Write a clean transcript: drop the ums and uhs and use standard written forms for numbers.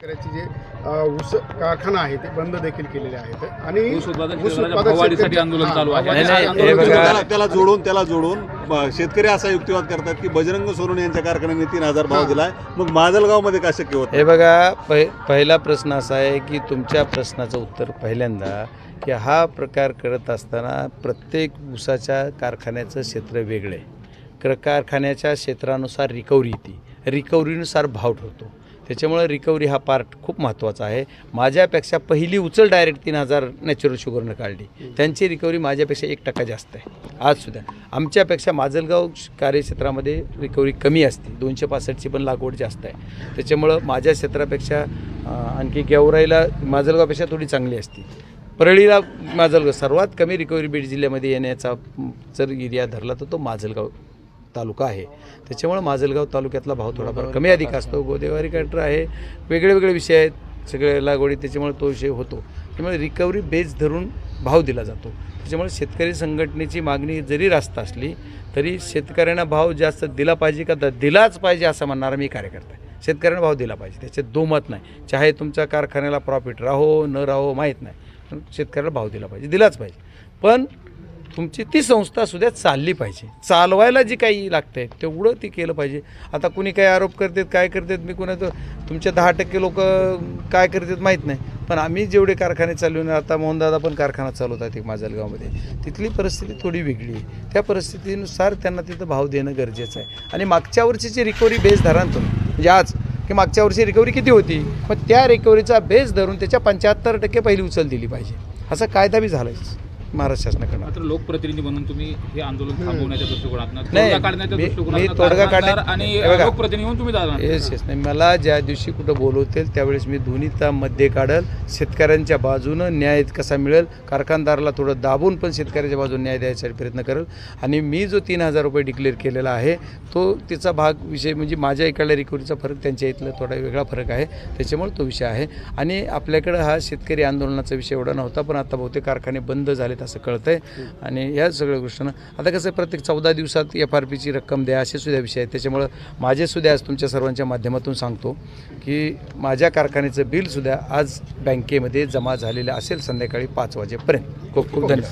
शेतकऱ्याची जे ऊस कारखाना आहे ते बंद देखील केलेले आहेत आणि ऊस उत्पादक ऊस शेतकऱ्याच्या उत्पादक भाववाढीसाठी आंदोलन चालू आहे. आंदोलन बघा, चालू आहे. त्याला जोडून शेतकरी असा युक्तिवाद करतात की बजरंग सोनवणे यांच्या कारखान्याने 3000 भाव दिलाय, मग माजलगावमध्ये का शक्य होत? हे बघा, पहिला प्रश्न असा आहे की तुमच्या प्रश्नाचं उत्तर पहिल्यांदा की हा प्रकार करत असताना प्रत्येक ऊसाच्या कारखान्याचं क्षेत्र वेगळं आहे. कारखान्याच्या क्षेत्रानुसार रिकव्हरी येते, रिकव्हरीनुसार भाव ठरतो. त्याच्यामुळे रिकव्हरी हा पार्ट खूप महत्त्वाचा आहे. माझ्यापेक्षा पहिली उचल डायरेक्ट 3000 नॅचरल शुगरनं काढली, त्यांची रिकव्हरी माझ्यापेक्षा 1% जास्त आहे. आजसुद्धा आमच्यापेक्षा माजलगाव कार्यक्षेत्रामध्ये रिकव्हरी कमी असते, 265ची पण लागवड जास्त आहे. त्याच्यामुळं माझ्या क्षेत्रापेक्षा आणखी गेवराईला माजलगावपेक्षा थोडी चांगली असते. परळीला माजलगाव सर्वात कमी रिकव्हरी बीड जिल्ह्यामध्ये येण्याचा जर एरिया धरला तर तो माजलगाव तालुका आहे. त्याच्यामुळे माजलगाव तालुक्यातला भाव थोडाफार कमी अधिक असतो. गोदेवारी कॅटर आहे, वेगळे वेगळे विषय आहेत सगळे लागवडी, त्याच्यामुळे तो विषय होतो. त्यामुळे रिकव्हरी बेस धरून भाव दिला जातो. त्याच्यामुळे शेतकरी संघटनेची मागणी जरी रास्त असली तरी शेतकऱ्यांना भाव जास्त दिला पाहिजे का दिलाच पाहिजे असं म्हणणारा मी कार्यकर्ता आहे. शेतकऱ्यांना भाव दिला पाहिजे, त्याच्यात दोमत नाही. चाहे तुमच्या कारखान्याला प्रॉफिट राहो न राहो माहीत नाही, पण शेतकऱ्याला भाव दिला पाहिजे, दिलाच पाहिजे. पण तुमची ती संस्थासुद्धा चालली पाहिजे. चालवायला जी काही लागतं आहे तेवढं ती केलं पाहिजे. आता कुणी काय आरोप करतात काय करतात, मी कुणाचं तुमचे 10% लोक काय करतात माहीत नाही, पण आम्ही जेवढे कारखाने चालवून, आता मोहनदादा पण कारखाना चालवतात एक माजलगावमध्ये, तिथली परिस्थिती थोडी वेगळी आहे. त्या परिस्थितीनुसार त्यांना तिथं भाव देणं गरजेचं आहे. आणि मागच्या वर्षीची रिकव्हरी बेस धरा तुम्ही, म्हणजे आज की मागच्या वर्षी रिकव्हरी किती होती, पण त्या रिकव्हरीचा बेस धरून त्याच्या 75% पहिली उचल दिली पाहिजे. असा कायदा बी झाला आहे महाराष्ट्र शासनाकडून. मात्र लोकप्रतिनिधी म्हणून तुम्ही हे आंदोलन थांबवण्याच्या दृष्टिकोनातून, नाही, तोडगा काढण्याच्या मी दृष्टिकोनातून तोडगा काढण्यात आणि बघा, लोकप्रतिनिधी म्हणून तुम्ही जाणार. येस नाही, मला ज्या दिवशी कुठं बोलवतील त्यावेळेस मी दोन्हीचा मध्ये काढेल. शेतकऱ्यांच्या बाजूनं न्याय कसा मिळेल, कारखानदाराला थोडं दाबून पण शेतकऱ्याच्या बाजूने न्याय द्यायसाठी प्रयत्न करेल. आणि मी जो 3000 रुपये डिक्लेअर केलेला आहे तो तिचा भाग विषय म्हणजे माझ्या इकडल्या रिकव्हरीचा फरक त्यांच्या इथला थोडा वेगळा फरक आहे, त्याच्यामुळे तो विषय आहे. आणि आपल्याकडं हा शेतकरी आंदोलनाचा विषय एवढा नव्हता, पण आता बहुतेक कारखाने बंद झालेत असं कळतं आहे. आणि या सगळ्या गोष्टींना आता कसं प्रत्येक 14 दिवसात FRPची रक्कम द्या असे सुद्धा विषय आहेत. त्याच्यामुळं माझेसुद्धा आज तुमच्या सर्वांच्या माध्यमातून सांगतो की माझ्या कारखान्याचं बिलसुद्धा आज बँकेमध्ये जमा झालेलं असेल संध्याकाळी 5 वाजेपर्यंत. खूप खूप धन्यवाद.